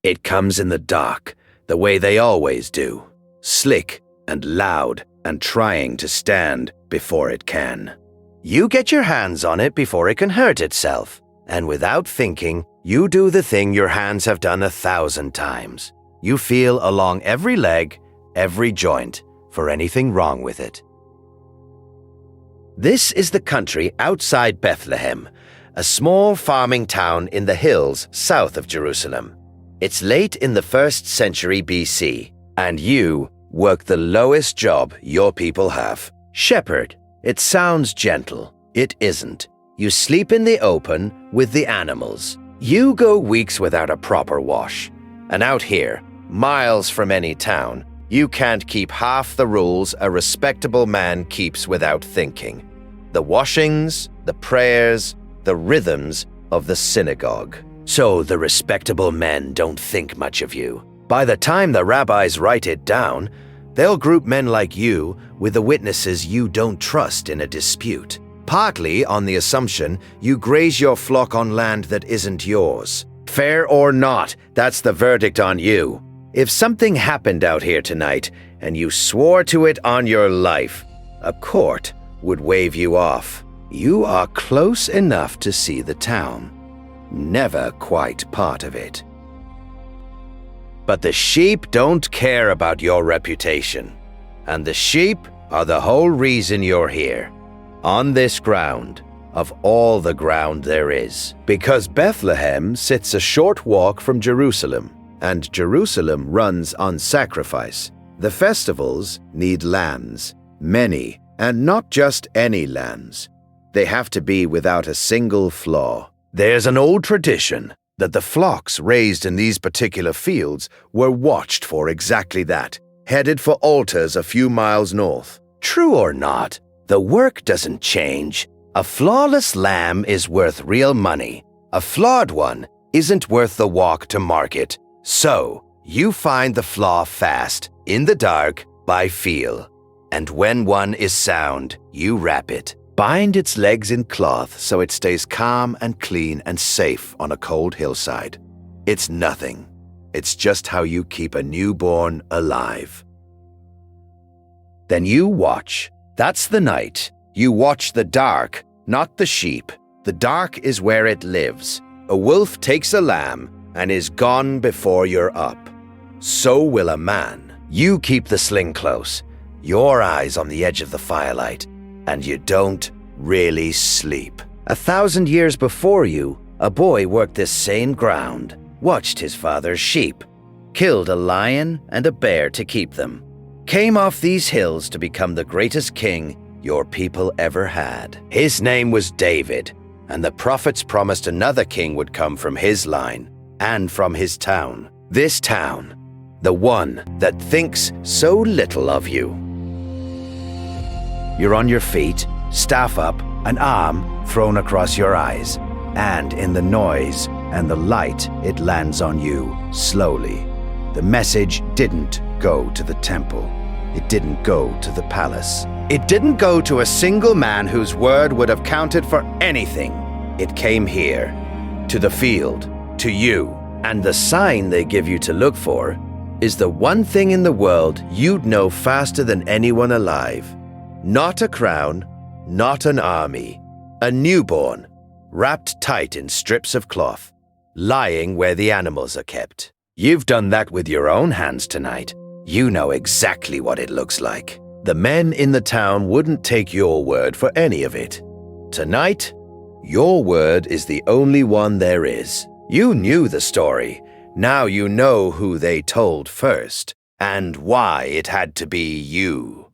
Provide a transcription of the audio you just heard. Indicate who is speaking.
Speaker 1: It comes in the dark, the way they always do. Slick and loud and trying to stand before it can. You get your hands on it before it can hurt itself. And without thinking, you do the thing your hands have done 1,000 times. You feel along every leg, every joint, for anything wrong with it. This is the country outside Bethlehem, a small farming town in the hills south of Jerusalem. It's late in the 1st century BC, and you work the lowest job your people have. Shepherd. It sounds gentle. It isn't. You sleep in the open with the animals. You go weeks without a proper wash. And out here, miles from any town, you can't keep half the rules a respectable man keeps without thinking. The washings, the prayers, the rhythms of the synagogue. So the respectable men don't think much of you. By the time the rabbis write it down, they'll group men like you with the witnesses you don't trust in a dispute. Partly on the assumption you graze your flock on land that isn't yours. Fair or not, that's the verdict on you. If something happened out here tonight and you swore to it on your life, a court would wave you off. You are close enough to see the town. Never quite part of it. But the sheep don't care about your reputation. And the sheep are the whole reason you're here. On this ground, of all the ground there is. Because Bethlehem sits a short walk from Jerusalem, and Jerusalem runs on sacrifice. The festivals need lambs, many, and not just any lambs. They have to be without a single flaw. There's an old tradition that the flocks raised in these particular fields were watched for exactly that, headed for altars a few miles north. True or not, the work doesn't change. A flawless lamb is worth real money. A flawed one isn't worth the walk to market. So, you find the flaw fast, in the dark, by feel. And when one is sound, you wrap it. Bind its legs in cloth so it stays calm and clean and safe on a cold hillside. It's nothing. It's just how you keep a newborn alive. Then you watch. That's the night. You watch the dark, not the sheep. The dark is where it lives. A wolf takes a lamb and is gone before you're up. So will a man. You keep the sling close, your eyes on the edge of the firelight, and you don't really sleep. 1,000 years before you, a boy worked this same ground, watched his father's sheep, killed a lion and a bear to keep them, came off these hills to become the greatest king your people ever had. His name was David, and the prophets promised another king would come from his line and from his town. This town, the one that thinks so little of you. You're on your feet, staff up, an arm thrown across your eyes, and in the noise and the light it lands on you, slowly. The message didn't go to the temple. It didn't go to the palace. It didn't go to a single man whose word would have counted for anything. It came here, to the field, to you. And the sign they give you to look for is the one thing in the world you'd know faster than anyone alive. Not a crown, not an army, a newborn, wrapped tight in strips of cloth, lying where the animals are kept. You've done that with your own hands tonight. You know exactly what it looks like. The men in the town wouldn't take your word for any of it. Tonight, your word is the only one there is. You knew the story. Now you know who they told first, and why it had to be you.